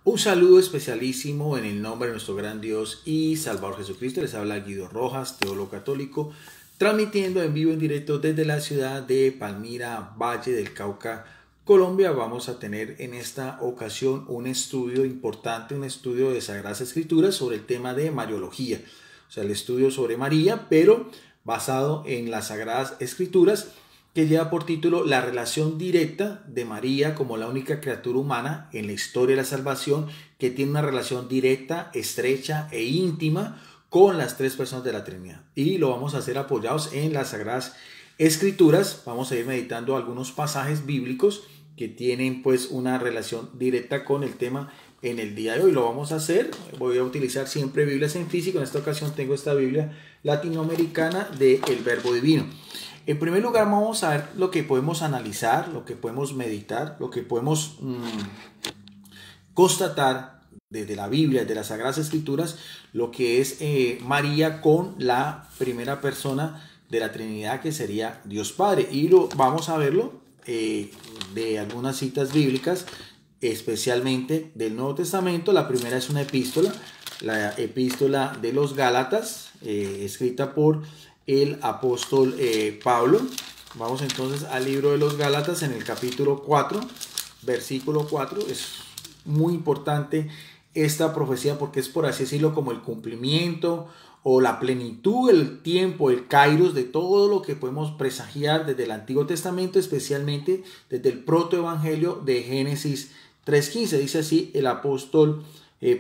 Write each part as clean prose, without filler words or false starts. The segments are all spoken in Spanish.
Un saludo especialísimo en el nombre de nuestro gran Dios y Salvador Jesucristo. Les habla Guido Rojas, teólogo católico, transmitiendo en vivo en directo desde la ciudad de Palmira, Valle del Cauca, Colombia. Vamos a tener en esta ocasión un estudio importante, un estudio de Sagradas Escrituras sobre el tema de Mariología. O sea, el estudio sobre María, pero basado en las Sagradas Escrituras, que lleva por título La relación directa de María como la única criatura humana en la historia de la salvación, que tiene una relación directa, estrecha e íntima con las tres personas de la Trinidad. Y lo vamos a hacer apoyados en las Sagradas Escrituras. Vamos a ir meditando algunos pasajes bíblicos que tienen pues una relación directa con el tema en el día de hoy. Lo vamos a hacer. Voy a utilizar siempre Biblias en físico. En esta ocasión tengo esta Biblia latinoamericana de El Verbo Divino. En primer lugar, vamos a ver lo que podemos analizar, lo que podemos meditar, lo que podemos constatar desde la Biblia, de las Sagradas Escrituras, lo que es María con la primera persona de la Trinidad, que sería Dios Padre. Y vamos a verlo de algunas citas bíblicas, especialmente del Nuevo Testamento. La primera es una epístola, la epístola de los Gálatas, escrita por el apóstol Pablo. Vamos entonces al libro de los Gálatas en el capítulo 4, versículo 4. Es muy importante esta profecía porque es, por así decirlo, como el cumplimiento o la plenitud, el tiempo, el kairos de todo lo que podemos presagiar desde el Antiguo Testamento, especialmente desde el protoevangelio de Génesis 3:15. Dice así el apóstol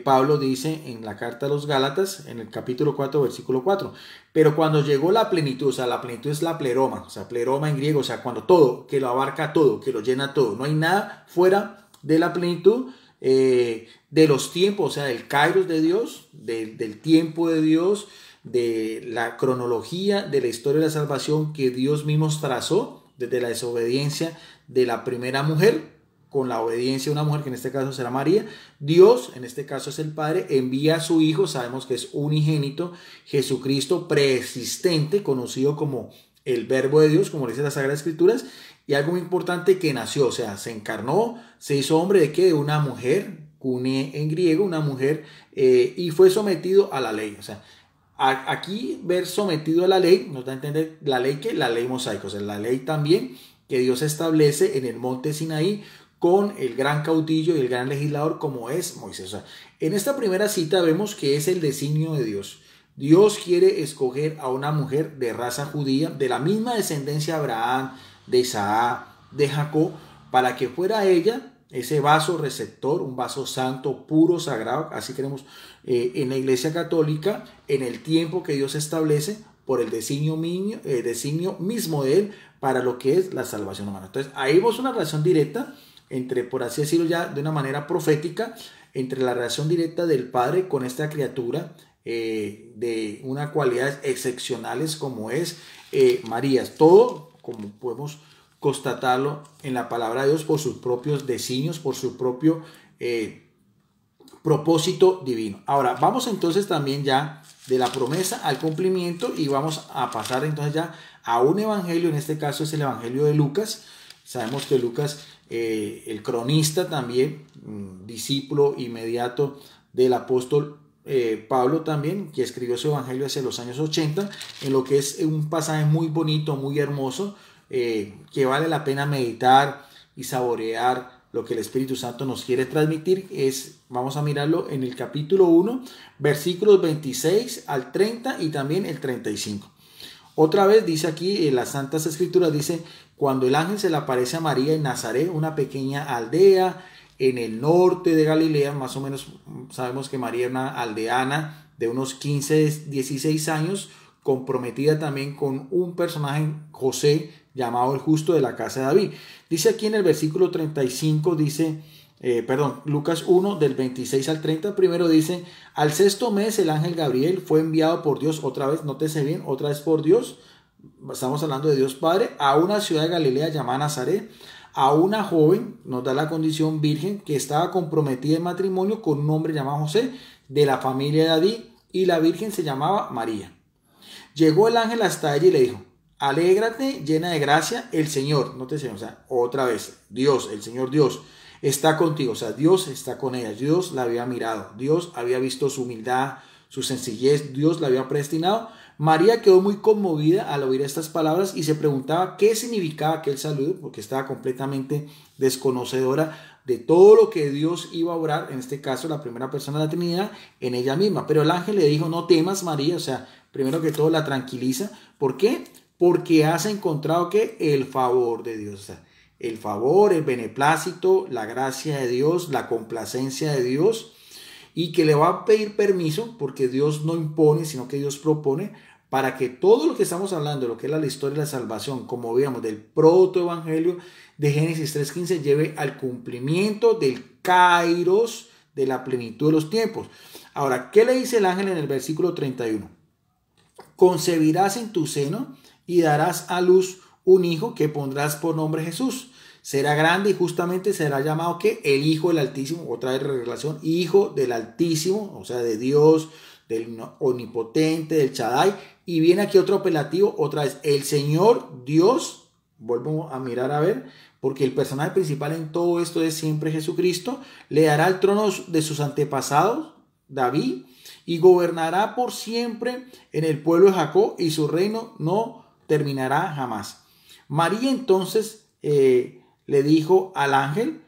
Pablo, dice en la carta a los Gálatas, en el capítulo 4, versículo 4, pero cuando llegó la plenitud, o sea, la plenitud es la pleroma, o sea, pleroma en griego, o sea, cuando todo, que lo abarca todo, que lo llena todo, no hay nada fuera de la plenitud de los tiempos, o sea, del kairos de Dios, del tiempo de Dios, de la cronología de la historia de la salvación que Dios mismo trazó desde la desobediencia de la primera mujer, con la obediencia de una mujer que en este caso será María. Dios, en este caso es el Padre, envía a su Hijo, sabemos que es unigénito, Jesucristo preexistente, conocido como el Verbo de Dios, como dice las Sagradas Escrituras, y algo muy importante, que nació, o sea, se encarnó, se hizo hombre de qué, de una mujer, cune en griego, una mujer, y fue sometido a la ley. O sea, aquí ver sometido a la ley nos da a entender la ley, que la ley mosaica, o sea, la ley también que Dios establece en el monte Sinaí, con el gran caudillo y el gran legislador como es Moisés. O sea, en esta primera cita vemos que es el designio de Dios. Dios quiere escoger a una mujer de raza judía, de la misma descendencia de Abraham, de Isaac, de Jacob, para que fuera ella ese vaso receptor, un vaso santo, puro, sagrado, así queremos en la Iglesia Católica, en el tiempo que Dios establece, por el designio mismo de Él, para lo que es la salvación humana. Entonces, ahí vemos una relación directa entre, por así decirlo ya de una manera profética, entre la relación directa del Padre con esta criatura de unas cualidades excepcionales como es María. Todo, como podemos constatarlo en la palabra de Dios, por sus propios designios, por su propio propósito divino. Ahora, vamos entonces también ya de la promesa al cumplimiento y vamos a pasar entonces ya a un evangelio. En este caso es el evangelio de Lucas. Sabemos que Lucas, el cronista también, discípulo inmediato del apóstol Pablo también, que escribió su evangelio hacia los años 80, en lo que es un pasaje muy bonito, muy hermoso, que vale la pena meditar y saborear lo que el Espíritu Santo nos quiere transmitir. Vamos a mirarlo en el capítulo 1, versículos 26 al 30 y también el 35. Otra vez dice aquí en las Santas Escrituras, dice: cuando el ángel se le aparece a María en Nazaret, una pequeña aldea en el norte de Galilea, más o menos sabemos que María era una aldeana de unos 15, 16 años, comprometida también con un personaje, José, llamado el justo, de la casa de David. Dice aquí en el versículo 35, dice, Lucas 1 del 26 al 30, primero dice: al sexto mes el ángel Gabriel fue enviado por Dios, otra vez, nótese bien, otra vez por Dios, estamos hablando de Dios Padre, a una ciudad de Galilea llamada Nazaret, a una joven, nos da la condición virgen, que estaba comprometida en matrimonio con un hombre llamado José, de la familia de David, y la virgen se llamaba María. Llegó el ángel hasta ella y le dijo: alégrate, llena de gracia, el Señor, nótese, o sea, otra vez, Dios, el Señor Dios, está contigo. O sea, Dios está con ella. Dios la había mirado. Dios había visto su humildad, su sencillez. Dios la había predestinado. María quedó muy conmovida al oír estas palabras y se preguntaba qué significaba aquel saludo, porque estaba completamente desconocedora de todo lo que Dios iba a obrar, en este caso la primera persona de la Trinidad, en ella misma. Pero el ángel le dijo, no temas, María. O sea, primero que todo la tranquiliza. ¿Por qué? Porque has encontrado que el favor de Dios. O sea, el favor, el beneplácito, la gracia de Dios, la complacencia de Dios, y que le va a pedir permiso, porque Dios no impone, sino que Dios propone, para que todo lo que estamos hablando, lo que es la historia de la salvación, como veíamos del protoevangelio de Génesis 3:15, lleve al cumplimiento del kairos, de la plenitud de los tiempos. Ahora, ¿qué le dice el ángel en el versículo 31? Concebirás en tu seno y darás a luz un hijo que pondrás por nombre Jesús. Será grande y justamente será llamado que el Hijo del Altísimo, otra vez relación, Hijo del Altísimo, o sea, de Dios, del Omnipotente, del Shaddai. Y viene aquí otro apelativo, otra vez, el Señor Dios. Vuelvo a mirar a ver, porque el personaje principal en todo esto es siempre Jesucristo. Le dará el trono de sus antepasados, David, y gobernará por siempre en el pueblo de Jacob, y su reino no terminará jamás. María entonces le dijo al ángel,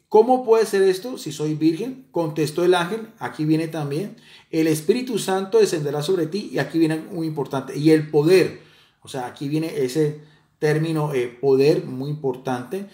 ¿cómo puede ser esto si soy virgen? Contestó el ángel, aquí viene también, el Espíritu Santo descenderá sobre ti, y aquí viene muy importante, y el poder, o sea, aquí viene ese término poder muy importante,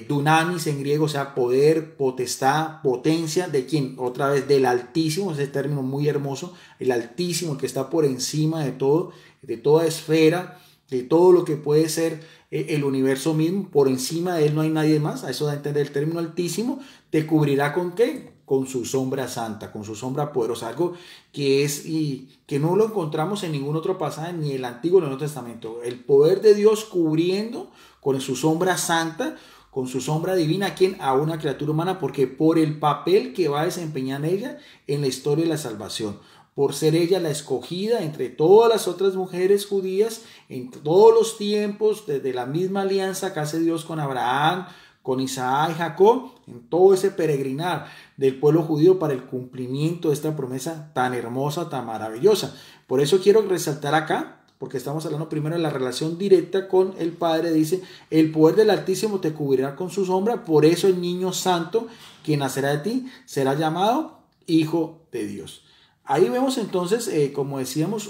dunamis en griego, o sea, poder, potestad, potencia, ¿de quién? Otra vez, del Altísimo, ese término muy hermoso, el Altísimo, el que está por encima de todo, de toda esfera, de todo lo que puede ser el universo mismo, por encima de él no hay nadie más, a eso da a entender el término Altísimo. ¿Te cubrirá con qué? Con su sombra santa, con su sombra poderosa, algo que es y que no lo encontramos en ningún otro pasaje, ni en el Antiguo ni en el Nuevo Testamento. El poder de Dios cubriendo con su sombra santa, con su sombra divina, ¿a quién? A una criatura humana, porque por el papel que va a desempeñar ella en la historia de la salvación, por ser ella la escogida entre todas las otras mujeres judías en todos los tiempos, desde la misma alianza que hace Dios con Abraham, con Isaac y Jacob, en todo ese peregrinar del pueblo judío para el cumplimiento de esta promesa tan hermosa, tan maravillosa. Por eso quiero resaltar acá, porque estamos hablando primero de la relación directa con el Padre. Dice, el poder del Altísimo te cubrirá con su sombra, por eso el niño santo que nacerá de ti será llamado Hijo de Dios. Ahí vemos entonces, como decíamos,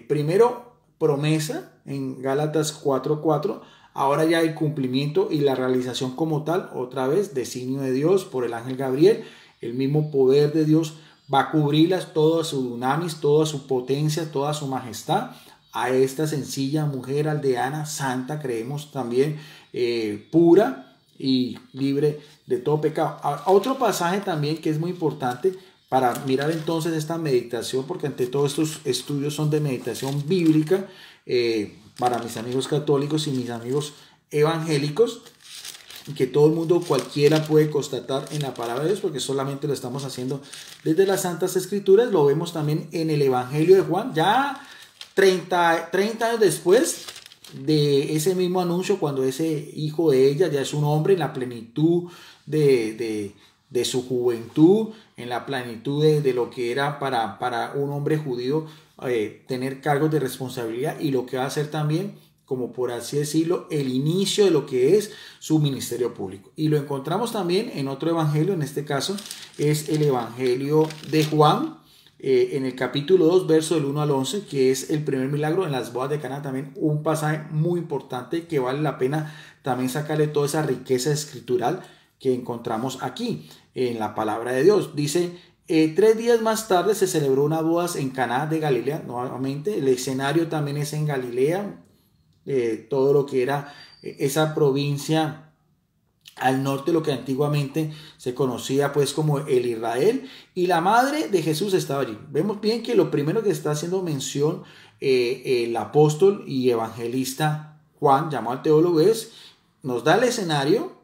primero promesa en Gálatas 4:4, ahora ya el cumplimiento y la realización como tal, otra vez designio de Dios por el ángel Gabriel, el mismo poder de Dios va a cubrirlas, toda su dunamis, toda su potencia, toda su majestad, a esta sencilla mujer aldeana, santa, creemos también, pura y libre de todo pecado. Otro pasaje también que es muy importante para mirar entonces esta meditación, porque ante todos estos estudios son de meditación bíblica, para mis amigos católicos y mis amigos evangélicos, que todo el mundo, cualquiera puede constatar en la palabra de Dios, porque solamente lo estamos haciendo desde las Santas Escrituras. Lo vemos también en el Evangelio de Juan, ya 30 años después de ese mismo anuncio, cuando ese hijo de ella ya es un hombre en la plenitud de su juventud, en la plenitud de lo que era para un hombre judío tener cargos de responsabilidad, y lo que va a hacer también, como por así decirlo, el inicio de lo que es su ministerio público. Y lo encontramos también en otro evangelio, en este caso es el Evangelio de Juan, en el capítulo 2, verso del 1 al 11, que es el primer milagro en las bodas de Caná. También un pasaje muy importante que vale la pena también sacarle toda esa riqueza escritural que encontramos aquí en la palabra de Dios. Dice, 3 días más tarde se celebró una boda en Caná de Galilea. Nuevamente el escenario también es en Galilea, todo lo que era esa provincia al norte, lo que antiguamente se conocía pues como el Israel, y la madre de Jesús estaba allí. Vemos bien que lo primero que está haciendo mención el apóstol y evangelista Juan, llamado al teólogo, es, nos da el escenario,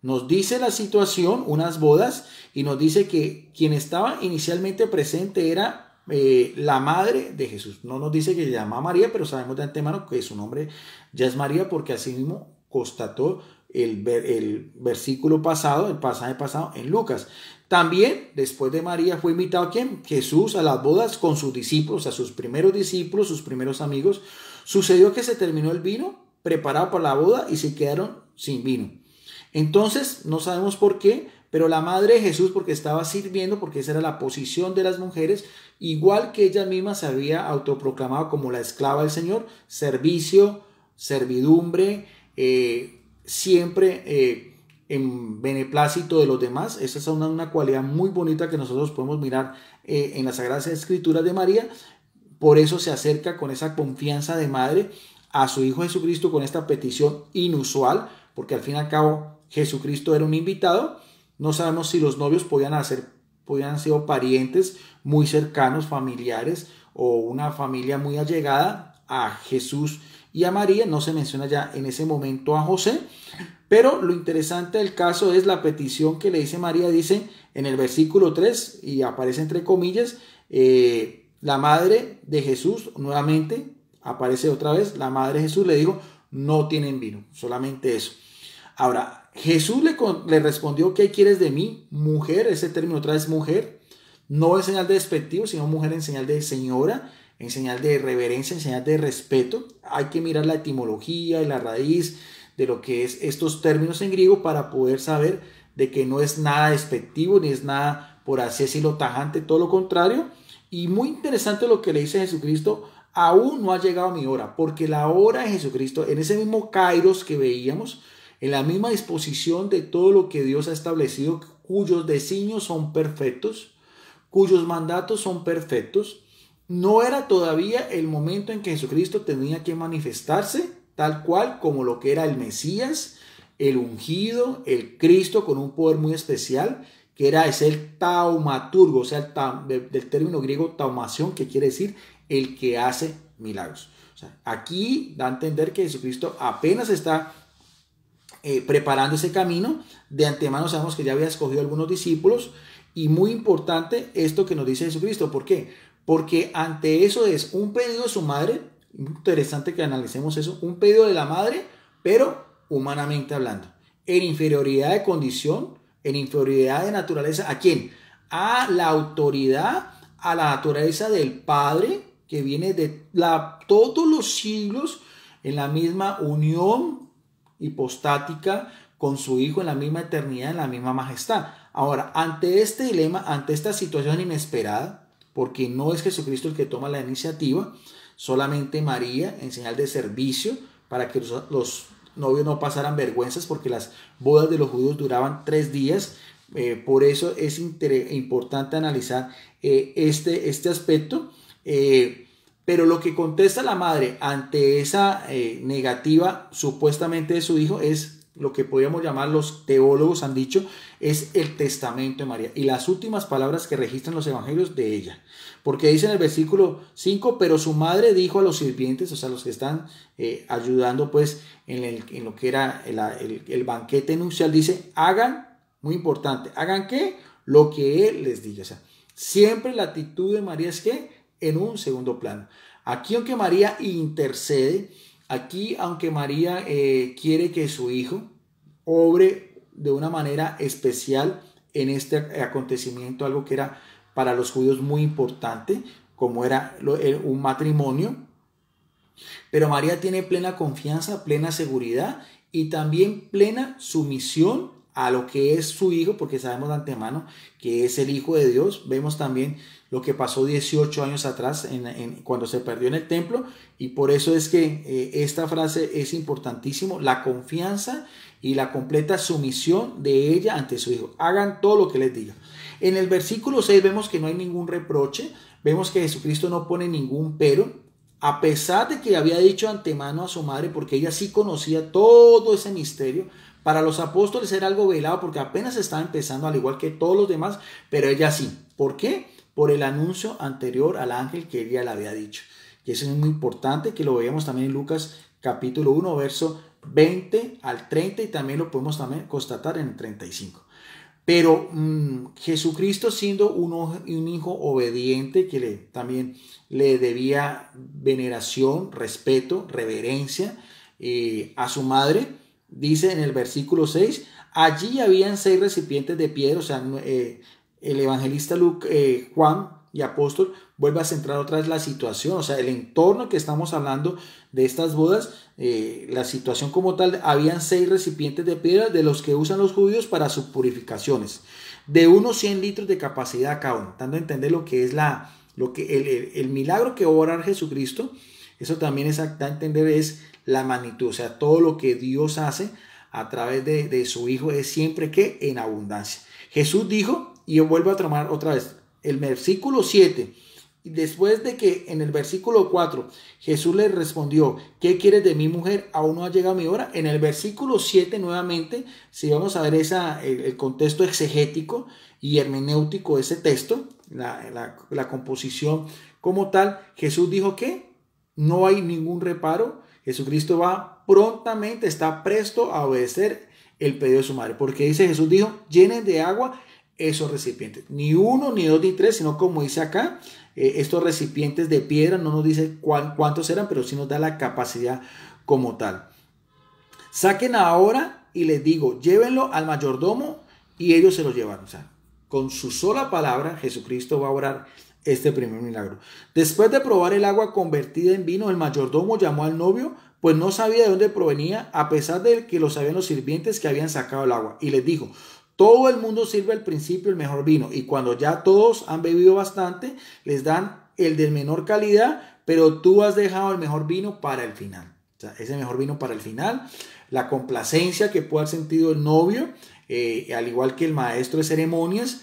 nos dice la situación, unas bodas, y nos dice que quien estaba inicialmente presente era la madre de Jesús. No nos dice que se llama María, pero sabemos de antemano que su nombre ya es María, porque así mismo constató el versículo pasado, el pasaje pasado en Lucas. También, después de María, fue invitado ¿quién? Jesús a las bodas con sus discípulos, a sus primeros discípulos, sus primeros amigos. Sucedió que se terminó el vino preparado para la boda y se quedaron sin vino. Entonces, no sabemos por qué, pero la madre de Jesús, porque estaba sirviendo, porque esa era la posición de las mujeres, igual que ella misma se había autoproclamado como la esclava del Señor, servicio, servidumbre, siempre en beneplácito de los demás. Esa es una cualidad muy bonita que nosotros podemos mirar en las Sagradas Escrituras de María. Por eso se acerca con esa confianza de madre a su Hijo Jesucristo con esta petición inusual, porque al fin y al cabo Jesucristo era un invitado. No sabemos si los novios podían ser parientes muy cercanos, familiares, o una familia muy allegada a Jesús y a María. No se menciona ya en ese momento a José, pero lo interesante del caso es la petición que le dice María. Dice en el versículo 3, y aparece entre comillas, la madre de Jesús, nuevamente aparece otra vez, la madre de Jesús le dijo, no tienen vino, solamente eso. Ahora, Jesús le respondió, ¿qué quieres de mí, mujer? Ese término otra vez, mujer, no en señal de despectivo, sino mujer en señal de señora, en señal de reverencia, en señal de respeto. Hay que mirar la etimología y la raíz de lo que es estos términos en griego para poder saber de que no es nada despectivo, ni es nada, por así decirlo, tajante, todo lo contrario. Y muy interesante lo que le dice Jesucristo, aún no ha llegado mi hora, porque la hora de Jesucristo, en ese mismo kairos que veíamos, en la misma disposición de todo lo que Dios ha establecido, cuyos designios son perfectos, cuyos mandatos son perfectos, no era todavía el momento en que Jesucristo tenía que manifestarse tal cual como lo que era el Mesías, el ungido, el Cristo con un poder muy especial, que era el taumaturgo, o sea, del término griego taumación, que quiere decir el que hace milagros. O sea, aquí da a entender que Jesucristo apenas está preparando ese camino. De antemano sabemos que ya había escogido algunos discípulos, y muy importante esto que nos dice Jesucristo. ¿Por qué? Porque ante eso es un pedido de su madre. Interesante que analicemos eso, un pedido de la madre, pero humanamente hablando, en inferioridad de condición, en inferioridad de naturaleza. ¿A quién? A la autoridad, a la naturaleza del Padre, que viene de todos los siglos, en la misma unión hipostática con su Hijo, en la misma eternidad, en la misma majestad. Ahora, ante este dilema, ante esta situación inesperada, porque no es Jesucristo el que toma la iniciativa, solamente María, en señal de servicio, para que los novios no pasaran vergüenzas, porque las bodas de los judíos duraban 3 días. Por eso es importante analizar este aspecto. Pero lo que contesta la madre ante esa negativa supuestamente de su hijo es lo que podríamos llamar, los teólogos han dicho, es el testamento de María y las últimas palabras que registran los evangelios de ella. Porque dice en el versículo 5, pero su madre dijo a los sirvientes, o sea, los que están ayudando pues en lo que era el banquete nupcial, dice, hagan, muy importante, hagan ¿qué? Lo que él les diga. O sea, siempre la actitud de María es que en un segundo plano. Aquí, aunque María intercede, aquí, aunque María quiere que su hijo obre de una manera especial en este acontecimiento, algo que era para los judíos muy importante, como era un matrimonio, pero María tiene plena confianza, plena seguridad y también plena sumisión a lo que es su hijo, porque sabemos de antemano que es el Hijo de Dios. Vemos también lo que pasó 18 años atrás cuando se perdió en el templo, y por eso es que esta frase es importantísimo, la confianza y la completa sumisión de ella ante su hijo. Hagan todo lo que les diga. En el versículo 6 vemos que no hay ningún reproche, vemos que Jesucristo no pone ningún pero, a pesar de que había dicho antemano a su madre, porque ella sí conocía todo ese misterio. Para los apóstoles era algo velado porque apenas estaba empezando, al igual que todos los demás, pero ella sí. ¿Por qué? Por el anuncio anterior al ángel que ella le había dicho. Y eso es muy importante, que lo veamos también en Lucas capítulo 1, verso 20 al 30, y también lo podemos también constatar en el 35. Pero Jesucristo, siendo un hijo obediente, que también le debía veneración, respeto, reverencia a su madre, dice en el versículo 6, allí habían 6 recipientes de piedra, o sea, el evangelista Juan y apóstol vuelve a centrar otra vez la situación, o sea, el entorno que estamos hablando de estas bodas, la situación como tal, habían 6 recipientes de piedra de los que usan los judíos para sus purificaciones, de unos 100 litros de capacidad cada uno, dando a entender lo que es el milagro que va a orar Jesucristo. Eso también es da a entender es la magnitud, o sea, todo lo que Dios hace a través de su Hijo es siempre que en abundancia. Jesús dijo, y yo vuelvo a tomar otra vez, el versículo 7, después de que en el versículo 4 Jesús le respondió, ¿qué quieres de mi mujer? Aún no ha llegado mi hora. En el versículo 7 nuevamente, si vamos a ver el contexto exegético y hermenéutico de ese texto, la composición como tal, Jesús dijo que no hay ningún reparo. Jesucristo va prontamente, está presto a obedecer el pedido de su madre, porque dice Jesús dijo, llenen de agua esos recipientes, ni uno, ni dos, ni tres, sino como dice acá, estos recipientes de piedra, no nos dice cuántos eran, pero sí nos da la capacidad como tal. Saquen ahora y les digo, llévenlo al mayordomo, y ellos se lo llevaron. O sea, con su sola palabra Jesucristo va a orar este primer milagro. Después de probar el agua convertida en vino, el mayordomo llamó al novio, pues no sabía de dónde provenía, a pesar de que lo sabían los sirvientes que habían sacado el agua, y les dijo, todo el mundo sirve al principio el mejor vino, y cuando ya todos han bebido bastante, les dan el de menor calidad, pero tú has dejado el mejor vino para el final. O sea, ese mejor vino para el final, la complacencia que puede haber sentido el novio, al igual que el maestro de ceremonias,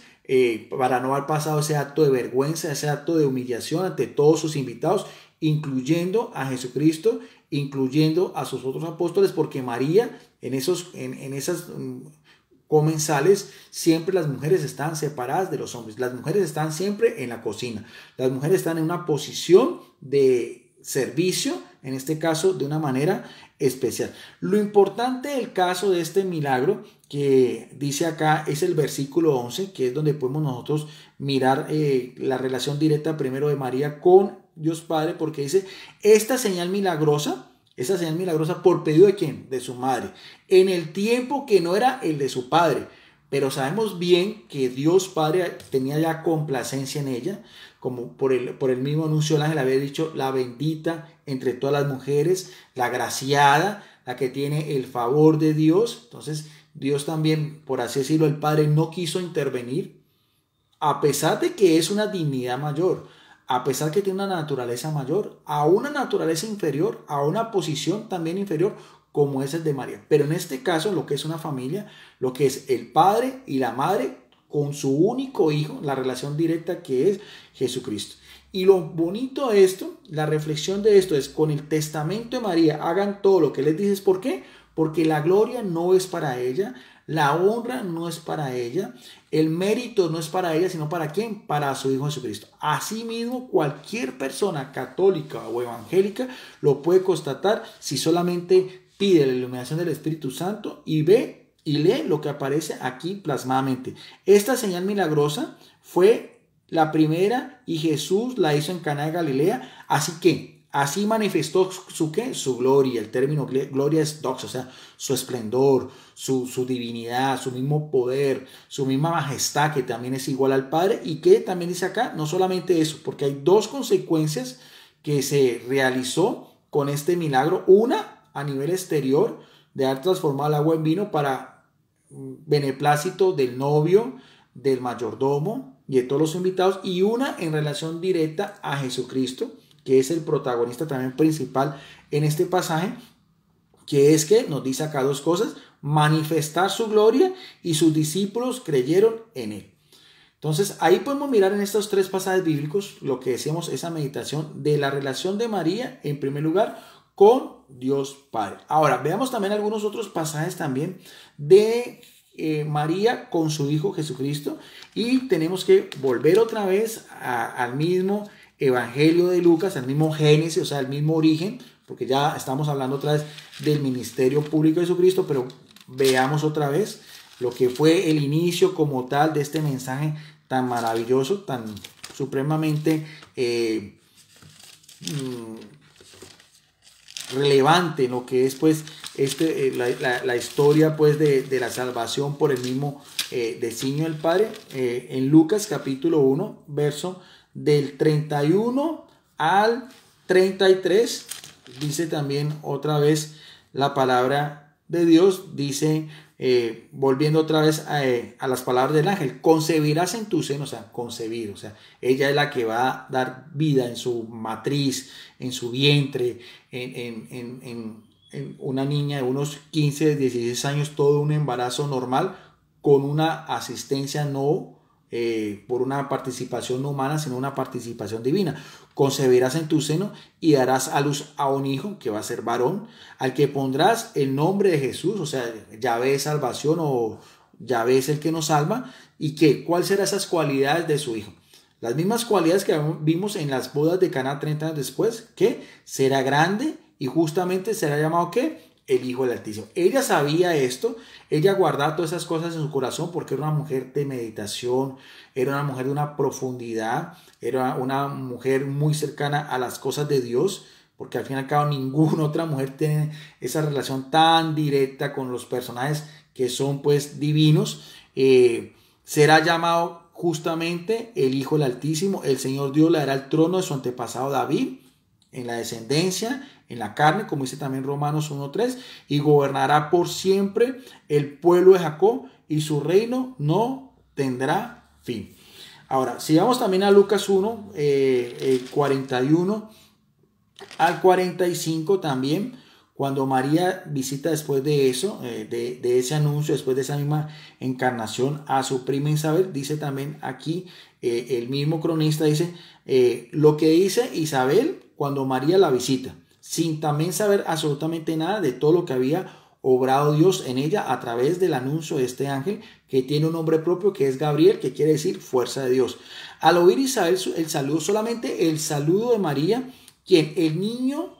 para no haber pasado ese acto de vergüenza, ese acto de humillación ante todos sus invitados, incluyendo a Jesucristo, incluyendo a sus otros apóstoles, porque María en esas comensales siempre las mujeres están separadas de los hombres, las mujeres están siempre en la cocina, las mujeres están en una posición de servicio, en este caso de una manera especial. Lo importante del caso de este milagro que dice acá es el versículo 11, que es donde podemos nosotros mirar la relación directa primero de María con Dios Padre, porque dice, esa señal milagrosa por pedido de ¿quién? De su madre, en el tiempo que no era el de su padre, pero sabemos bien que Dios Padre tenía ya complacencia en ella, como por el mismo anuncio el ángel había dicho, la bendita entre todas las mujeres, la agraciada, la que tiene el favor de Dios. Entonces Dios también, por así decirlo, el Padre no quiso intervenir, a pesar de que es una dignidad mayor, a pesar que tiene una naturaleza mayor, a una naturaleza inferior, a una posición también inferior, como es el de María. Pero en este caso, lo que es una familia, lo que es el padre y la madre con su único hijo, la relación directa que es Jesucristo. Y lo bonito de esto, la reflexión de esto es, con el testamento de María, hagan todo lo que les dices. ¿Por qué? Porque la gloria no es para ella, la honra no es para ella, el mérito no es para ella, sino para ¿quién? Para su Hijo Jesucristo. Asimismo, cualquier persona católica o evangélica lo puede constatar si solamente pide la iluminación del Espíritu Santo y ve y lee lo que aparece aquí plasmadamente. Esta señal milagrosa fue la primera y Jesús la hizo en Caná de Galilea, así que así manifestó su ¿qué? Su gloria. El término gloria es doxa, o sea, su esplendor, su divinidad, su mismo poder, su misma majestad, que también es igual al Padre. Y que también dice acá, no solamente eso, porque hay dos consecuencias que se realizó con este milagro. Una, a nivel exterior, de haber transformado el agua en vino para beneplácito del novio, del mayordomo y de todos los invitados. Y una en relación directa a Jesucristo, que es el protagonista también principal en este pasaje, que es que nos dice acá dos cosas: manifestar su gloria, y sus discípulos creyeron en él. Entonces ahí podemos mirar en estos tres pasajes bíblicos lo que decíamos, esa meditación de la relación de María en primer lugar con Dios Padre. Ahora veamos también algunos otros pasajes también de María con su Hijo Jesucristo, y tenemos que volver otra vez al mismo Evangelio de Lucas, al mismo Génesis, o sea, al mismo origen, porque ya estamos hablando otra vez del ministerio público de Jesucristo, pero veamos otra vez lo que fue el inicio como tal de este mensaje tan maravilloso, tan supremamente relevante en lo que es pues la historia pues de la salvación por el mismo designio del Padre. En Lucas capítulo 1, verso del 31 al 33, dice también otra vez la palabra de Dios, dice, volviendo otra vez a las palabras del ángel, concebirás en tu seno, o sea, concebir, o sea, ella es la que va a dar vida en su matriz, en su vientre, en una niña de unos 15, 16 años, todo un embarazo normal, con una asistencia no por una participación no humana, sino una participación divina. Concebirás en tu seno y darás a luz a un hijo que va a ser varón, al que pondrás el nombre de Jesús, o sea, Yahvé es salvación o Yahvé es el que nos salva. ¿Y qué? ¿Cuáles serán esas cualidades de su hijo? Las mismas cualidades que vimos en las bodas de Caná 30 años después, que será grande y justamente será llamado ¿qué? El Hijo del Altísimo. Ella sabía esto, ella guardaba todas esas cosas en su corazón porque era una mujer de meditación, era una mujer de una profundidad, era una mujer muy cercana a las cosas de Dios, porque al fin y al cabo ninguna otra mujer tiene esa relación tan directa con los personajes que son pues divinos. Será llamado justamente el Hijo del Altísimo. El Señor Dios le dará el trono de su antepasado David en la descendencia, en la carne, como dice también Romanos 1:3, y gobernará por siempre el pueblo de Jacob y su reino no tendrá fin. Ahora, si vamos también a Lucas 1, 41 al 45 también, cuando María visita después de eso, de ese anuncio, después de esa misma encarnación a su prima Isabel, dice también aquí, el mismo cronista dice, lo que dice Isabel cuando María la visita, sin también saber absolutamente nada de todo lo que había obrado Dios en ella a través del anuncio de este ángel que tiene un nombre propio que es Gabriel, que quiere decir fuerza de Dios. Al oír Isabel el saludo, solamente el saludo de María, quien el niño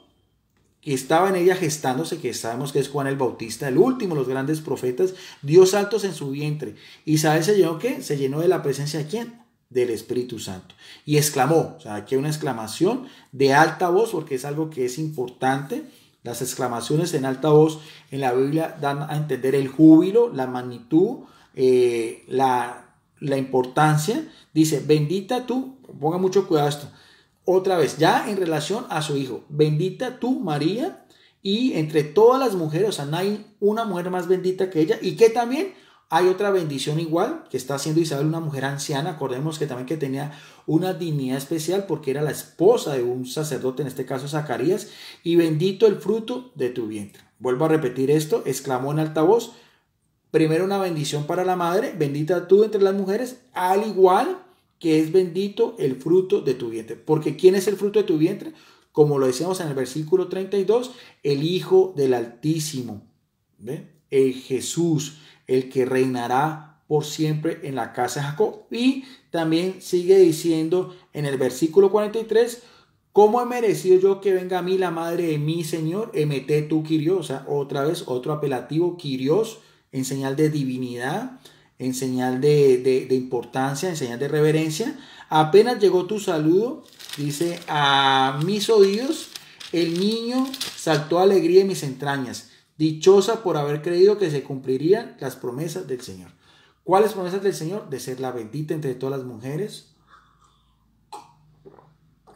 que estaba en ella gestándose, que sabemos que es Juan el Bautista, el último de los grandes profetas, dio saltos en su vientre. Isabel se llenó ¿qué? Se llenó de la presencia de ¿quién? Del Espíritu Santo. Y exclamó, o sea, aquí hay una exclamación de alta voz, porque es algo que es importante. Las exclamaciones en alta voz en la Biblia dan a entender el júbilo, la magnitud, la importancia. Dice, bendita tú, ponga mucho cuidado esto, otra vez, ya en relación a su hijo, bendita tú María, y entre todas las mujeres, o sea, no hay una mujer más bendita que ella, y que también hay otra bendición igual, que está haciendo Isabel, una mujer anciana, acordemos que también que tenía una dignidad especial, porque era la esposa de un sacerdote, en este caso Zacarías, y bendito el fruto de tu vientre. Vuelvo a repetir esto, exclamó en alta voz, primero una bendición para la madre, bendita tú entre las mujeres, al igual que es bendito el fruto de tu vientre. Porque ¿quién es el fruto de tu vientre? Como lo decíamos en el versículo 32, el Hijo del Altísimo, ¿ve? El Jesús, el que reinará por siempre en la casa de Jacob. Y también sigue diciendo en el versículo 43, ¿cómo he merecido yo que venga a mí la madre de mi Señor? Emete tú, Kyrios, o sea, otra vez otro apelativo, Kyrios, en señal de divinidad, en señal de importancia, en señal de reverencia. Apenas llegó tu saludo, dice, a mis oídos, el niño saltó alegría en mis entrañas, dichosa por haber creído que se cumplirían las promesas del Señor. ¿Cuáles promesas del Señor? De ser la bendita entre todas las mujeres,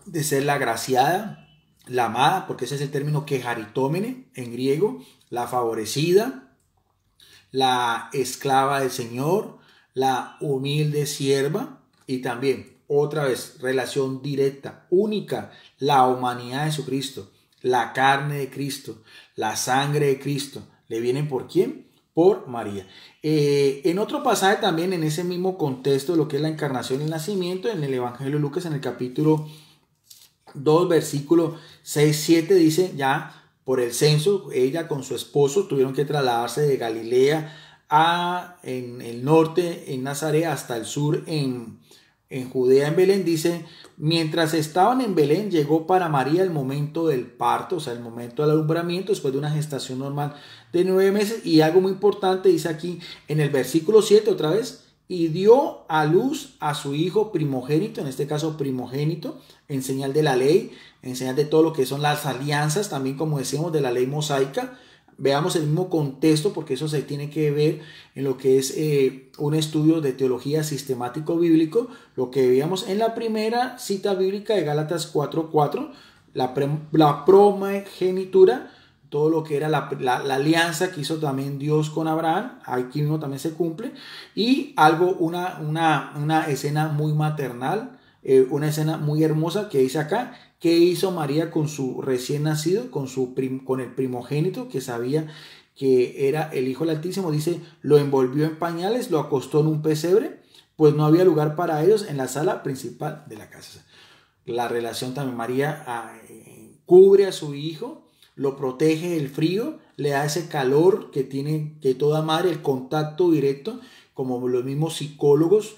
de ser la agraciada, la amada, porque ese es el término quejaritómene en griego, la favorecida, la esclava del Señor, la humilde sierva, y también, otra vez, relación directa, única, la humanidad de Jesucristo, la carne de Cristo, la sangre de Cristo. ¿Le vienen por quién? Por María. En otro pasaje también, en ese mismo contexto de lo que es la encarnación y el nacimiento, en el Evangelio de Lucas, en el capítulo 2, versículo 6-7, dice ya, por el censo, ella con su esposo tuvieron que trasladarse de Galilea en el norte, en Nazaret, hasta el sur, en Judea, en Belén. Dice, mientras estaban en Belén, llegó para María el momento del parto, o sea, el momento del alumbramiento, después de una gestación normal de 9 meses. Y algo muy importante, dice aquí en el versículo 7, otra vez, y dio a luz a su hijo primogénito, en este caso primogénito, en señal de la ley, en señal de todo lo que son las alianzas, también como decíamos de la ley mosaica. Veamos el mismo contexto porque eso se tiene que ver en lo que es un estudio de teología sistemático bíblico, lo que veíamos en la primera cita bíblica de Gálatas 4:4, la primogenitura, todo lo que era la alianza que hizo también Dios con Abraham, aquí mismo también se cumple, y una escena muy maternal, una escena muy hermosa que dice acá, ¿qué hizo María con su recién nacido, con el primogénito que sabía que era el Hijo del Altísimo? Dice, lo envolvió en pañales, lo acostó en un pesebre, pues no había lugar para ellos en la sala principal de la casa. La relación también, María cubre a su hijo, lo protege del frío, le da ese calor que tiene que toda madre, el contacto directo, como los mismos psicólogos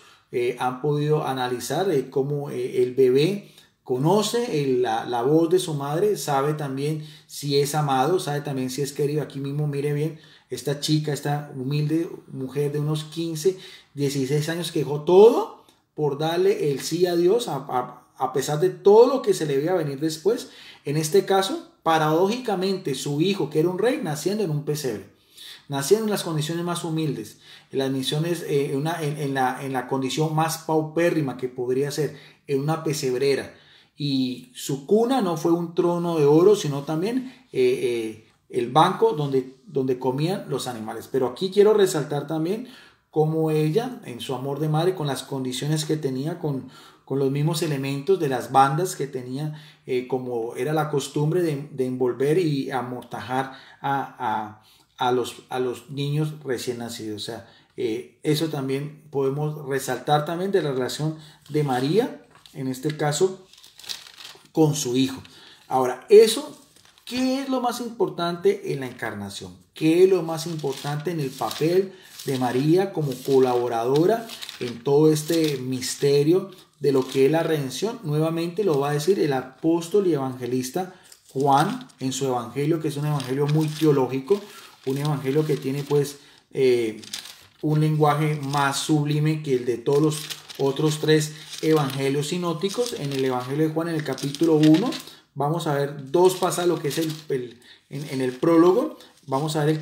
han podido analizar cómo el bebé conoce la voz de su madre, sabe también si es amado, sabe también si es querido. Aquí mismo mire bien, esta chica, esta humilde mujer de unos 15, 16 años que dejó todo por darle el sí a Dios, a pesar de todo lo que se le veía venir después. En este caso, paradójicamente, su hijo, que era un rey, naciendo en un pesebre, naciendo en las condiciones más humildes, en las misiones, en la condición más paupérrima que podría ser, en una pesebrera. Y su cuna no fue un trono de oro, sino también el banco donde comían los animales. Pero aquí quiero resaltar también cómo ella, en su amor de madre, con las condiciones que tenía, con los mismos elementos de las bandas que tenía, como era la costumbre de envolver y amortajar a los niños recién nacidos. O sea, eso también podemos resaltar también de la relación de María, en este caso, con su hijo. Ahora, eso, ¿qué es lo más importante en la encarnación? ¿Qué es lo más importante en el papel de María como colaboradora en todo este misterio de lo que es la redención? Nuevamente lo va a decir el apóstol y evangelista Juan en su evangelio, que es un evangelio muy teológico, un evangelio que tiene pues un lenguaje más sublime que el de todos los otros tres evangelios sinópticos. En el evangelio de Juan, en el capítulo 1, vamos a ver dos pasajes, lo que es en el prólogo. Vamos a ver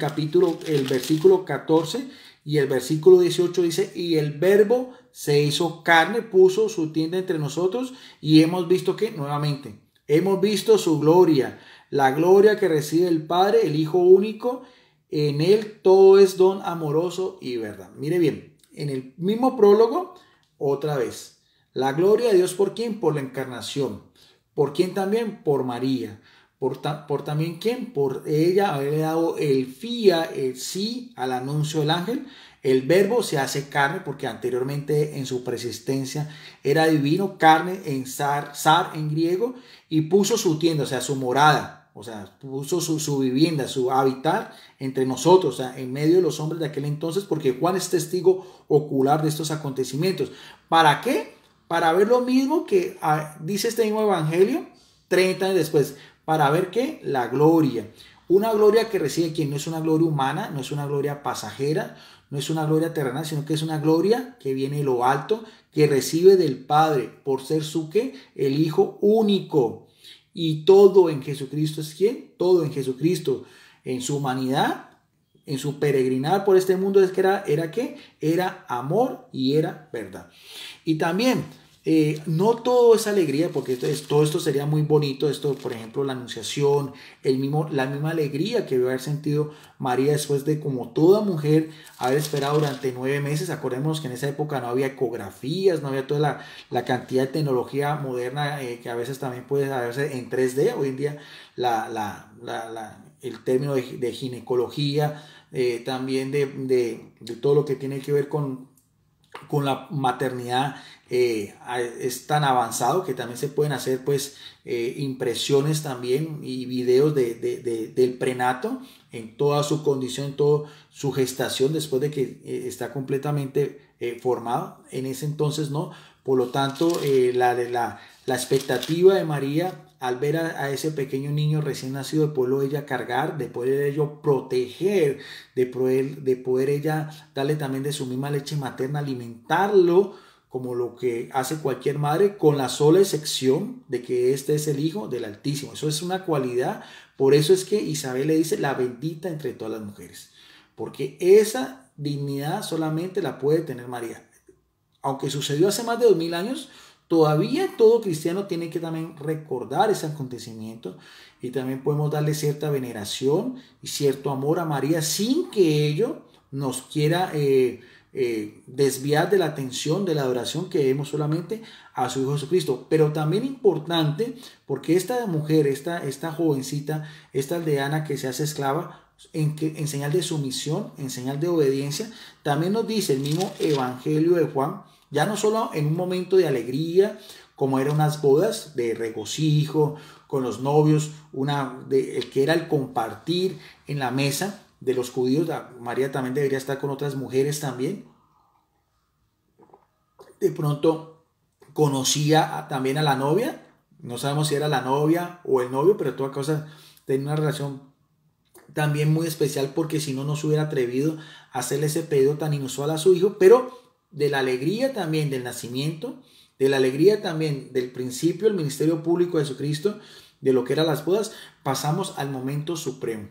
el versículo 14 y el versículo 18 dice, y el verbo se hizo carne, puso su tienda entre nosotros, y hemos visto que, nuevamente, hemos visto su gloria, la gloria que recibe el Padre, el Hijo único, en él todo es don amoroso y verdad. Mire bien, en el mismo prólogo, otra vez, la gloria de Dios, ¿por quién? Por la encarnación. ¿Por quién también? Por María. Por también quién? Por ella haberle dado el sí al anuncio del ángel. El verbo se hace carne, porque anteriormente en su preexistencia era divino, carne en sar en griego, y puso su tienda, o sea, su morada, o sea, puso su vivienda, su habitar entre nosotros, o sea, en medio de los hombres de aquel entonces, porque Juan es testigo ocular de estos acontecimientos. ¿Para qué? Para ver lo mismo que dice este mismo evangelio 30 años después. Para ver qué? La gloria. Una gloria que recibe quien no es una gloria humana, no es una gloria pasajera, no es una gloria terrenal, sino que es una gloria que viene de lo alto, que recibe del Padre por ser su ¿qué? El Hijo único. Y todo en Jesucristo es ¿quién? Todo en Jesucristo, en su humanidad, en su peregrinar por este mundo, es que era ¿qué? Era amor y era verdad. Y también, no todo es alegría, porque todo esto sería muy bonito. Esto, por ejemplo, la anunciación, la misma alegría que debe haber sentido María después de, como toda mujer, haber esperado durante 9 meses. Acordémonos que en esa época no había ecografías, no había toda la cantidad de tecnología moderna que a veces también puede haberse en 3D. Hoy en día el término de ginecología, también de todo lo que tiene que ver con la maternidad, es tan avanzado que también se pueden hacer pues impresiones también y videos del prenato en toda su condición, en toda su gestación después de que está completamente formado. En ese entonces no, Por lo tanto, la expectativa de María al ver a ese pequeño niño recién nacido, de poderlo ella cargar, de poder ello proteger, de poder ella darle también de su misma leche materna, alimentarlo, como lo que hace cualquier madre, con la sola excepción de que este es el Hijo del Altísimo. Eso es una cualidad. Por eso es que Isabel le dice la bendita entre todas las mujeres, porque esa dignidad solamente la puede tener María. Aunque sucedió hace más de 2000 años, todavía todo cristiano tiene que también recordar ese acontecimiento, y también podemos darle cierta veneración y cierto amor a María sin que ello nos quiera desviar de la atención, de la adoración que debemos solamente a su Hijo Jesucristo. Pero también importante, porque esta mujer, esta jovencita, esta aldeana que se hace esclava, en señal de sumisión, en señal de obediencia, también nos dice el mismo Evangelio de Juan, ya no solo en un momento de alegría, como eran unas bodas de regocijo con los novios, el que era el compartir en la mesa de los judíos. María también debería estar con otras mujeres también. De pronto conocía también a la novia, no sabemos si era la novia o el novio, pero en toda cosa tenía una relación también muy especial, porque si no, no se hubiera atrevido a hacerle ese pedido tan inusual a su hijo. Pero de la alegría también del nacimiento, de la alegría también del principio, el ministerio público de Jesucristo, de lo que eran las bodas, pasamos al momento supremo,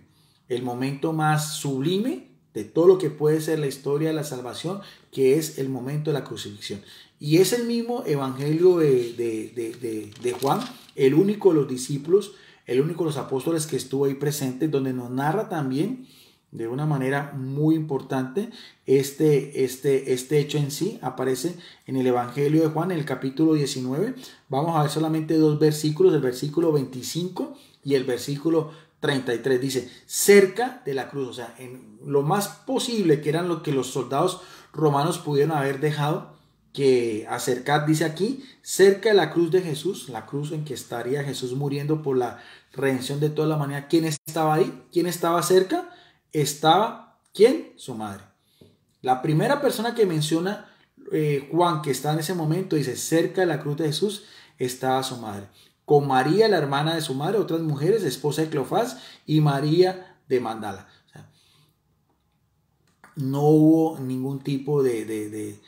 el momento más sublime de todo lo que puede ser la historia de la salvación, que es el momento de la crucifixión. Y es el mismo Evangelio de Juan, el único de los discípulos, el único de los apóstoles que estuvo ahí presente, donde nos narra también de una manera muy importante este hecho en sí. Aparece en el Evangelio de Juan, en el capítulo 19. Vamos a ver solamente dos versículos, el versículo 25 y el versículo 33. Dice, cerca de la cruz, o sea, en lo más posible que eran lo que los soldados romanos pudieron haber dejado que acercar, dice aquí, cerca de la cruz de Jesús, la cruz en que estaría Jesús muriendo por la redención de toda la humanidad. ¿Quién estaba ahí? ¿Quién estaba cerca? Estaba, ¿quién? Su madre. La primera persona que menciona Juan, que está en ese momento, dice, cerca de la cruz de Jesús estaba su madre, con María, la hermana de su madre, otras mujeres, esposa de Cleofás, y María de Magdala. O sea, no hubo ningún tipo de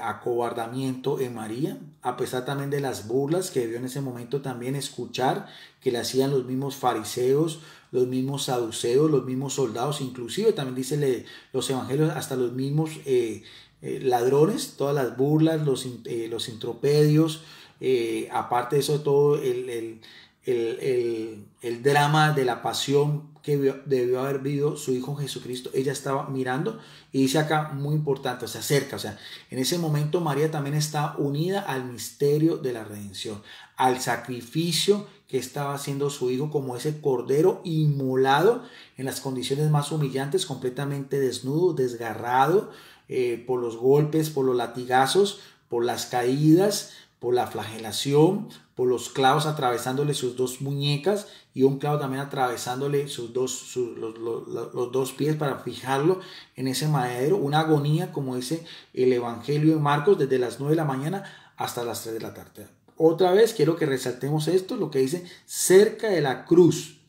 acobardamiento en María, a pesar también de las burlas que debió en ese momento también escuchar, que le hacían los mismos fariseos, los mismos saduceos, los mismos soldados, inclusive también dice los evangelios, hasta los mismos ladrones, todas las burlas, los intropedios, aparte de eso, todo el drama de la pasión que debió haber vivido su Hijo Jesucristo. Ella estaba mirando, y dice acá, muy importante, se acerca, o sea, en ese momento María también está unida al misterio de la redención, al sacrificio que estaba haciendo su Hijo como ese cordero inmolado en las condiciones más humillantes, completamente desnudo, desgarrado por los golpes, por los latigazos, por las caídas, por la flagelación, por los clavos atravesándole sus dos muñecas, y un clavo también atravesándole los dos pies para fijarlo en ese madero. Una agonía, como dice el Evangelio de Marcos, desde las 9 de la mañana hasta las 3 de la tarde. Otra vez quiero que resaltemos esto, lo que dice cerca de la cruz,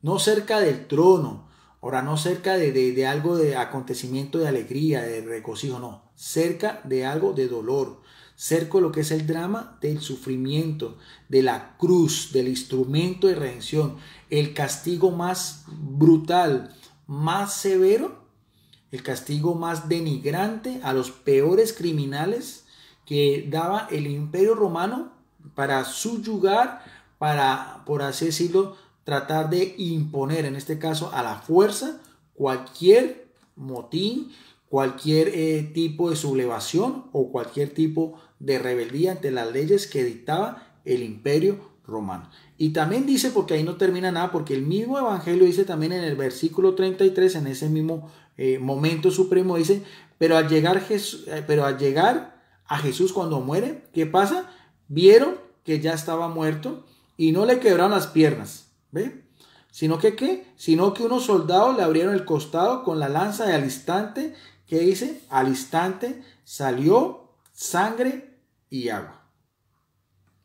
no cerca del trono. Ahora, no cerca de algo de acontecimiento de alegría, de regocijo, no, cerca de algo de dolor, cerca de lo que es el drama del sufrimiento, de la cruz, del instrumento de redención, el castigo más brutal, más severo, el castigo más denigrante a los peores criminales que daba el Imperio Romano para subyugar, para, por así decirlo, tratar de imponer, en este caso a la fuerza, cualquier motín, cualquier tipo de sublevación o cualquier tipo de rebeldía ante las leyes que dictaba el Imperio Romano. Y también dice, porque ahí no termina nada, porque el mismo Evangelio dice también en el versículo 33, en ese mismo momento supremo, dice, pero al llegar a Jesús cuando muere, ¿qué pasa? Vieron que ya estaba muerto y no le quebraron las piernas. ¿Ve? Sino que ¿qué? Sino que unos soldados le abrieron el costado con la lanza, y al instante, ¿qué dice? Al instante salió sangre y agua.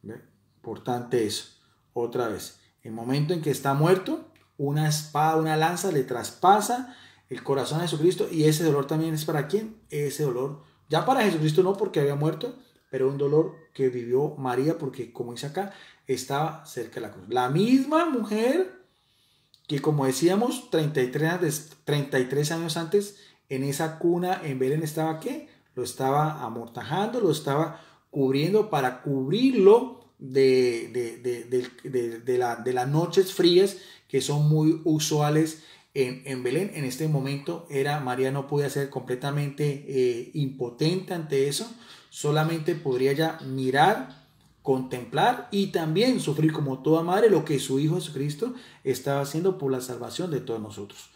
¿Ve? Importante eso. Otra vez, el momento en que está muerto, una espada, una lanza le traspasa el corazón a Jesucristo, y ese dolor también es para ¿quién? Ese dolor, ya para Jesucristo no, porque había muerto, pero un dolor que vivió María, porque como dice acá, estaba cerca de la cruz. La misma mujer que, como decíamos, 33 años antes, en esa cuna en Belén estaba ¿qué? Lo estaba amortajando, lo estaba cubriendo para cubrirlo de las noches frías que son muy usuales en Belén. En este momento María no podía ser completamente impotente ante eso, solamente podría ya mirar, contemplar y también sufrir como toda madre lo que su Hijo Jesucristo estaba haciendo por la salvación de todos nosotros.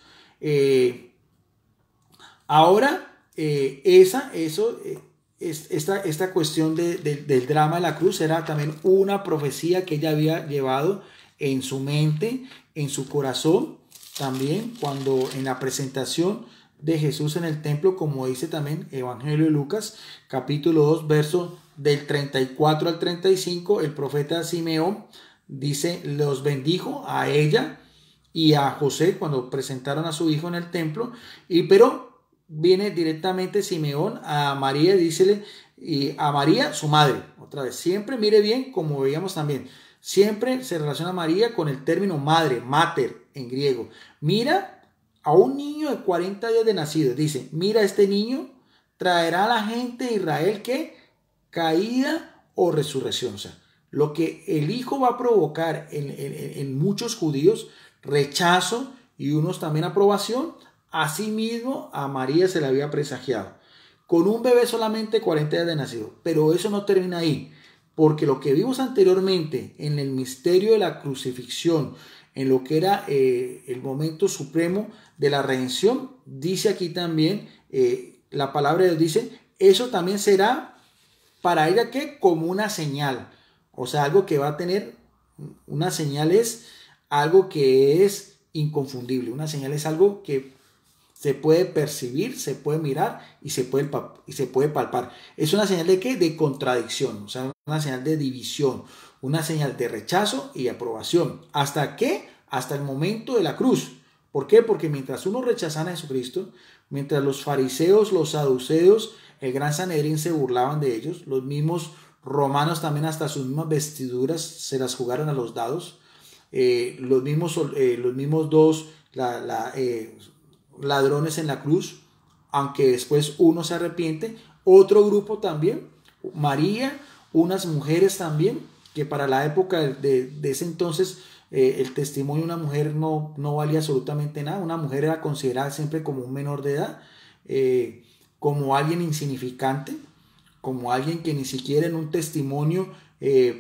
Esta cuestión del drama de la cruz era también una profecía que ella había llevado en su mente, en su corazón, también cuando en la presentación de Jesús en el templo, como dice también Evangelio de Lucas, capítulo 2, verso del 34 al 35, el profeta Simeón dice, los bendijo a ella y a José cuando presentaron a su hijo en el templo, pero viene directamente Simeón a María, dícele, y a María su madre, otra vez, siempre mire bien, como veíamos también, siempre se relaciona a María con el término madre, mater en griego. Mira a un niño de 40 días de nacido, dice, mira, este niño traerá a la gente de Israel que caída o resurrección. O sea, lo que el hijo va a provocar en muchos judíos, rechazo y unos también aprobación, asimismo a María se le había presagiado. Con un bebé solamente 40 días de nacido, pero eso no termina ahí, porque lo que vimos anteriormente en el misterio de la crucifixión, en lo que era el momento supremo de la redención, dice aquí también, la palabra de Dios dice, eso también será para ella que como una señal, o sea, algo que va a tener, una señal es algo que es inconfundible, una señal es algo que se puede percibir, se puede mirar y se puede palpar. Es una señal de ¿qué? De contradicción, o sea, una señal de división, una señal de rechazo y aprobación. ¿Hasta qué? Hasta el momento de la cruz. ¿Por qué? Porque mientras uno rechazaba a Jesucristo, mientras los fariseos, los saduceos, el gran Sanedrín se burlaban de ellos, los mismos romanos también hasta sus mismas vestiduras se las jugaron a los dados, los mismos dos ladrones en la cruz, aunque después uno se arrepiente, otro grupo también, María, unas mujeres también, que para la época de ese entonces el testimonio de una mujer no valía absolutamente nada, una mujer era considerada siempre como un menor de edad, como alguien insignificante, como alguien que ni siquiera en un testimonio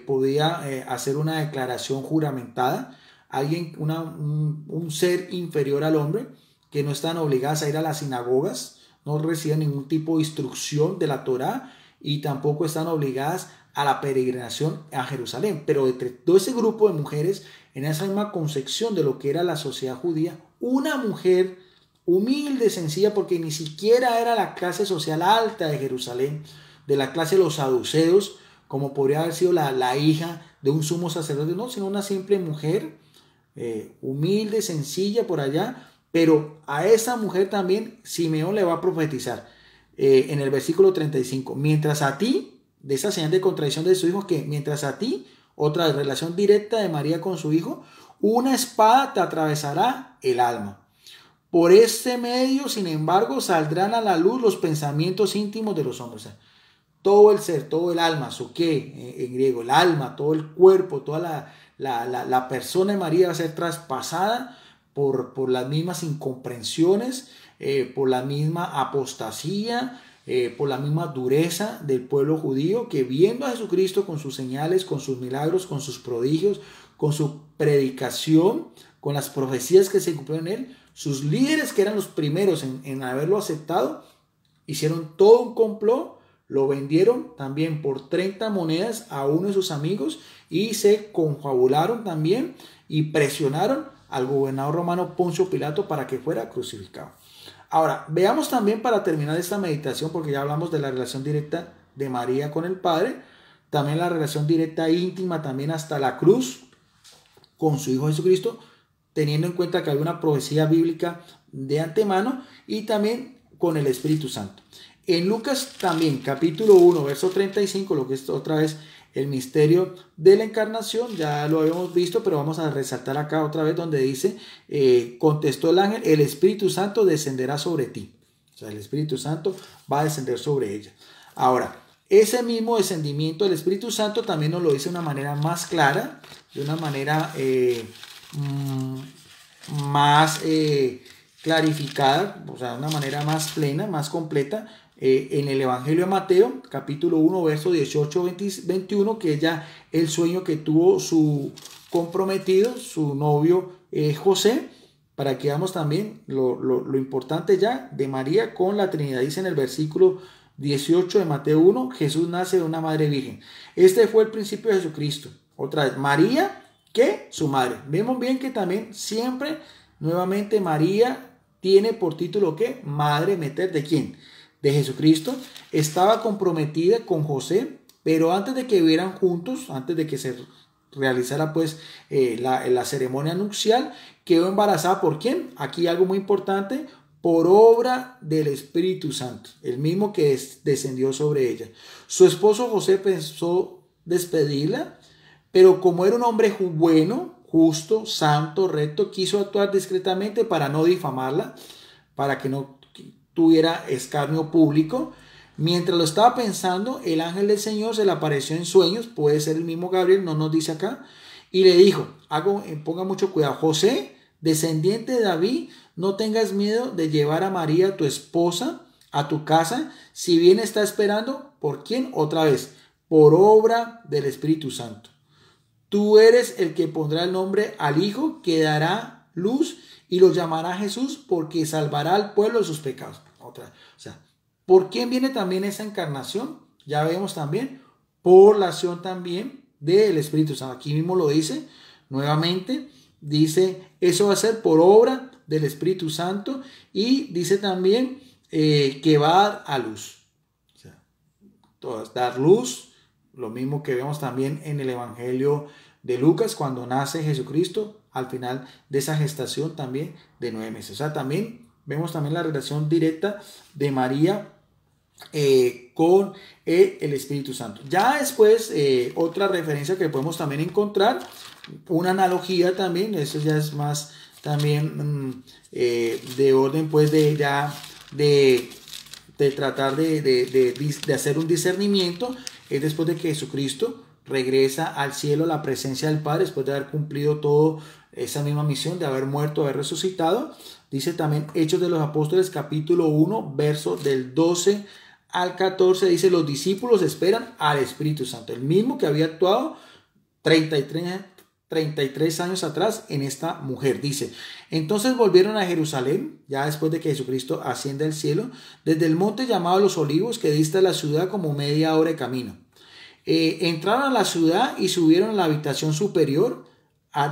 podía hacer una declaración juramentada, alguien, un ser inferior al hombre, que no están obligadas a ir a las sinagogas, no reciben ningún tipo de instrucción de la Torá y tampoco están obligadas a la peregrinación a Jerusalén. Pero entre todo ese grupo de mujeres, en esa misma concepción de lo que era la sociedad judía, una mujer humilde, sencilla, porque ni siquiera era la clase social alta de Jerusalén, de la clase de los saduceos, como podría haber sido la hija de un sumo sacerdote, no, sino una simple mujer, humilde, sencilla por allá. Pero a esa mujer también Simeón le va a profetizar en el versículo 35. Mientras a ti, de esa señal de contradicción de su hijo, que mientras a ti, otra relación directa de María con su hijo, una espada te atravesará el alma. Por este medio, sin embargo, saldrán a la luz los pensamientos íntimos de los hombres. O sea, todo el ser, todo el alma, suké en griego, el alma, todo el cuerpo, toda la persona de María va a ser traspasada por las mismas incomprensiones, por la misma apostasía, por la misma dureza del pueblo judío, que viendo a Jesucristo con sus señales, con sus milagros, con sus prodigios, con su predicación, con las profecías que se cumplieron en él, sus líderes, que eran los primeros en haberlo aceptado, hicieron todo un complot, lo vendieron también por 30 monedas a uno de sus amigos y se confabularon también y presionaron al gobernador romano Poncio Pilato para que fuera crucificado. Ahora, veamos también, para terminar esta meditación, porque ya hablamos de la relación directa de María con el Padre, también la relación directa e íntima también hasta la cruz con su Hijo Jesucristo, teniendo en cuenta que hay una profecía bíblica de antemano, y también con el Espíritu Santo. En Lucas también, capítulo 1, verso 35, lo que es otra vez el misterio de la encarnación, ya lo habíamos visto, pero vamos a resaltar acá otra vez donde dice, contestó el ángel, el Espíritu Santo descenderá sobre ti. O sea, el Espíritu Santo va a descender sobre ella. Ahora, ese mismo descendimiento del Espíritu Santo también nos lo dice de una manera más clara, de una manera más clarificada, o sea, de una manera más plena, más completa, en el Evangelio de Mateo, capítulo 1, verso 18-21, que es ya el sueño que tuvo su comprometido, su novio José, para que veamos también lo importante ya de María con la Trinidad. Dice en el versículo 18 de Mateo 1, Jesús nace de una madre virgen. Este fue el principio de Jesucristo. Otra vez, María, que su madre. Vemos bien que también siempre, nuevamente, María tiene por título que madre meter de quién, de Jesucristo. Estaba comprometida con José, pero antes de que vivieran juntos, antes de que se realizara pues la ceremonia nupcial, quedó embarazada. ¿Por quién? Aquí algo muy importante, por obra del Espíritu Santo, el mismo que descendió sobre ella. Su esposo José pensó despedirla, pero como era un hombre bueno, justo, santo, recto, quiso actuar discretamente para no difamarla, para que no tuviera escarnio público. Mientras lo estaba pensando, el ángel del Señor se le apareció en sueños, puede ser el mismo Gabriel, no nos dice acá, y le dijo, ponga mucho cuidado, José, descendiente de David, no tengas miedo de llevar a María, tu esposa, a tu casa, si bien está esperando, ¿por quién? Otra vez, por obra del Espíritu Santo. Tú eres el que pondrá el nombre al Hijo, que dará luz y lo llamará Jesús, porque salvará al pueblo de sus pecados. Otra vez. O sea, ¿por quién viene también esa encarnación? Ya vemos también, por la acción también del Espíritu Santo. Aquí mismo lo dice, nuevamente, dice, eso va a ser por obra del Espíritu Santo, y dice también que va a dar a luz. O sea, dar luz, lo mismo que vemos también en el Evangelio de Lucas, cuando nace Jesucristo, al final de esa gestación también de 9 meses. O sea, también vemos también la relación directa de María con el Espíritu Santo. Ya después, otra referencia que podemos también encontrar, una analogía también, eso ya es más también de orden pues de tratar de hacer un discernimiento, es después de que Jesucristo regresa al cielo, a la presencia del Padre, después de haber cumplido toda esa misma misión, de haber muerto, haber resucitado. Dice también Hechos de los Apóstoles, capítulo 1, verso del 12 al 14, dice, los discípulos esperan al Espíritu Santo, el mismo que había actuado 33 años atrás en esta mujer. Dice, entonces volvieron a Jerusalén, ya después de que Jesucristo asciende al cielo, desde el monte llamado Los Olivos, que dista de la ciudad como media hora de camino. Entraron a la ciudad y subieron a la habitación superior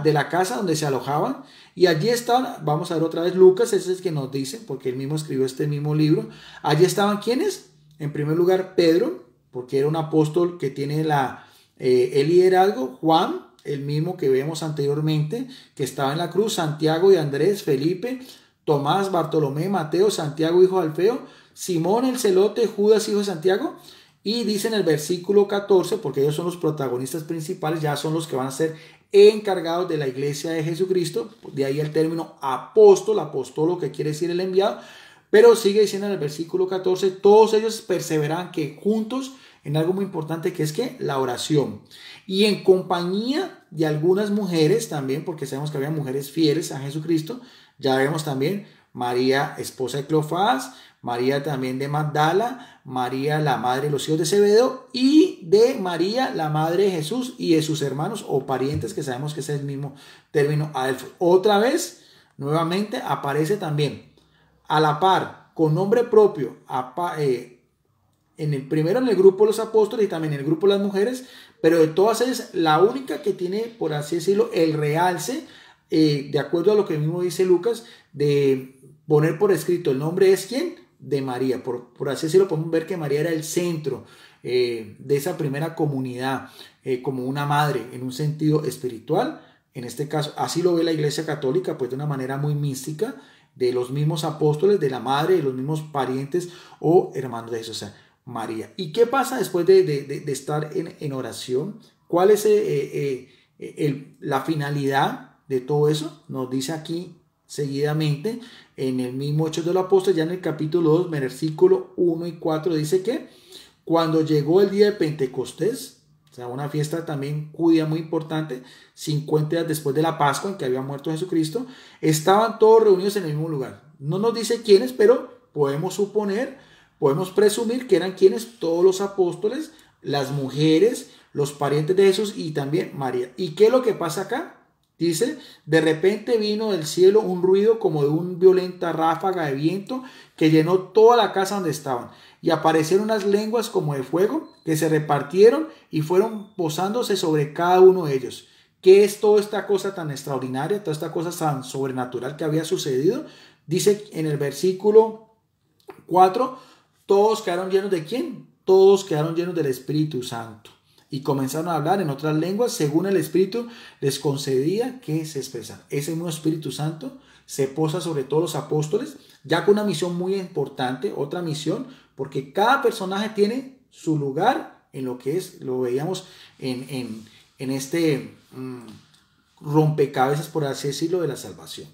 de la casa donde se alojaban, y allí estaban, vamos a ver otra vez Lucas, ese es el que nos dice, porque él mismo escribió este mismo libro. Allí estaban, ¿quiénes? En primer lugar, Pedro, porque era un apóstol que tiene el liderazgo. Juan, el mismo que vemos anteriormente, que estaba en la cruz. Santiago y Andrés, Felipe, Tomás, Bartolomé, Mateo, Santiago, hijo de Alfeo, Simón el celote, Judas, hijo de Santiago. Y dice en el versículo 14, porque ellos son los protagonistas principales, ya son los que van a ser encargados de la iglesia de Jesucristo, de ahí el término apóstol, apostolo, que quiere decir el enviado. Pero sigue diciendo en el versículo 14, todos ellos perseveran que juntos en algo muy importante, que es que la oración, y en compañía de algunas mujeres también, porque sabemos que había mujeres fieles a Jesucristo. Ya vemos también María, esposa de Cleofás, María también de Magdala, María la madre de los hijos de Zebedeo, y de María la madre de Jesús y de sus hermanos o parientes, que sabemos que es el mismo término. Otra vez, nuevamente aparece también a la par, con nombre propio, primero en el grupo de los apóstoles y también en el grupo de las mujeres, pero de todas ellas, la única que tiene, por así decirlo, el realce, de acuerdo a lo que mismo dice Lucas, de poner por escrito el nombre es ¿quién? De María. Por así decirlo, podemos ver que María era el centro, de esa primera comunidad como una madre en un sentido espiritual. En este caso, así lo ve la Iglesia Católica, pues de una manera muy mística, de los mismos apóstoles, de la madre, de los mismos parientes o hermanos de Jesús, o sea, María. ¿Y qué pasa después de estar en oración? ¿Cuál es la finalidad de todo eso? Nos dice aquí seguidamente en el mismo Hechos de los Apóstoles, ya en el capítulo 2, versículo 1 y 4, dice que cuando llegó el día de Pentecostés, o sea, una fiesta también judía muy importante, 50 días después de la Pascua en que había muerto Jesucristo, estaban todos reunidos en el mismo lugar. No nos dice quiénes, pero podemos suponer, podemos presumir que eran quienes, todos los apóstoles, las mujeres, los parientes de Jesús y también María. ¿Y qué es lo que pasa acá? Dice, de repente vino del cielo un ruido como de una violenta ráfaga de viento que llenó toda la casa donde estaban. Y aparecieron unas lenguas como de fuego que se repartieron y fueron posándose sobre cada uno de ellos. ¿Qué es toda esta cosa tan extraordinaria, toda esta cosa tan sobrenatural que había sucedido? Dice en el versículo 4, todos quedaron llenos ¿de quién? Todos quedaron llenos del Espíritu Santo. Y comenzaron a hablar en otras lenguas según el Espíritu les concedía que se expresaran. Ese mismo Espíritu Santo se posa sobre todos los apóstoles, ya con una misión muy importante, otra misión, porque cada personaje tiene su lugar en lo que es, lo veíamos en este rompecabezas, por así decirlo, de la salvación.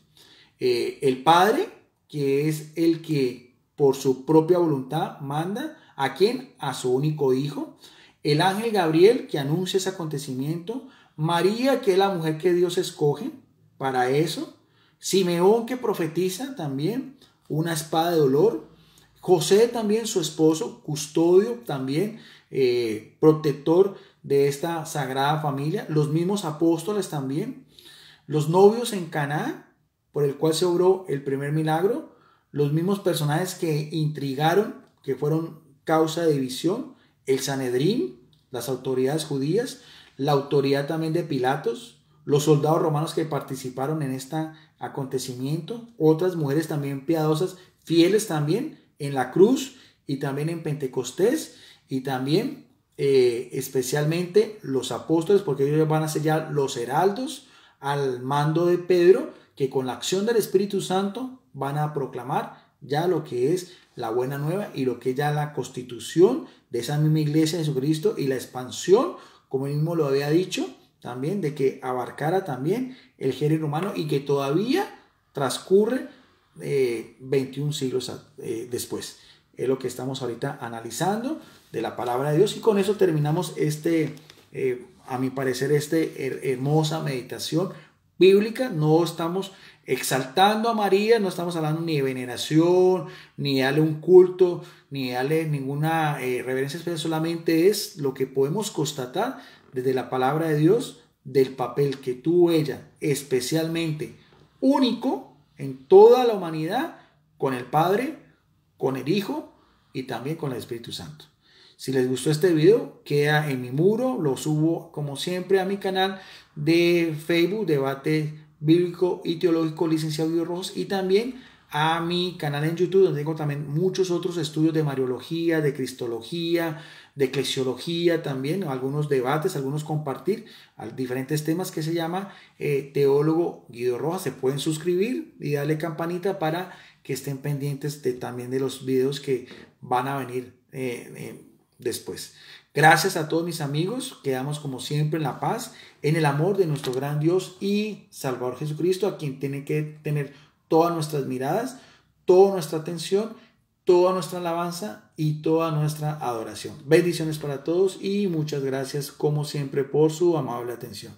El Padre, que es el que por su propia voluntad manda, ¿a quién? A su único Hijo. El ángel Gabriel, que anuncia ese acontecimiento. María, que es la mujer que Dios escoge para eso. Simeón, que profetiza también una espada de dolor. José también, su esposo, custodio también, protector de esta sagrada familia. Los mismos apóstoles también. Los novios en Caná, por el cual se obró el primer milagro. Los mismos personajes que intrigaron, que fueron causa de división. El Sanedrín, las autoridades judías, la autoridad también de Pilatos, los soldados romanos que participaron en este acontecimiento, otras mujeres también piadosas, fieles también en la cruz y también en Pentecostés, y también especialmente los apóstoles, porque ellos van a ser ya los heraldos al mando de Pedro, que con la acción del Espíritu Santo van a proclamar ya lo que es la buena nueva y lo que es ya la constitución de esa misma iglesia de Jesucristo y la expansión, como él mismo lo había dicho, también de que abarcara también el género humano y que todavía transcurre 21 siglos después. Es lo que estamos ahorita analizando de la palabra de Dios y con eso terminamos a mi parecer, hermosa meditación bíblica. No estamos exaltando a María, no estamos hablando ni de veneración, ni de darle un culto, ni de darle ninguna reverencia especial, solamente es lo que podemos constatar desde la palabra de Dios del papel que tuvo ella, especialmente único en toda la humanidad, con el Padre, con el Hijo y también con el Espíritu Santo. Si les gustó este video, queda en mi muro, lo subo como siempre a mi canal de Facebook, Debate Bíblico y Teológico Licenciado Guido Rojos, y también a mi canal en YouTube, donde tengo también muchos otros estudios de Mariología, de Cristología, de Eclesiología también, algunos debates, algunos compartir, diferentes temas que se llama Teólogo Guido Rojas. Se pueden suscribir y darle campanita para que estén pendientes también de los videos que van a venir después. Gracias a todos mis amigos, quedamos como siempre en la paz, en el amor de nuestro gran Dios y Salvador Jesucristo, a quien tiene que tener todas nuestras miradas, toda nuestra atención, toda nuestra alabanza y toda nuestra adoración. Bendiciones para todos y muchas gracias como siempre por su amable atención.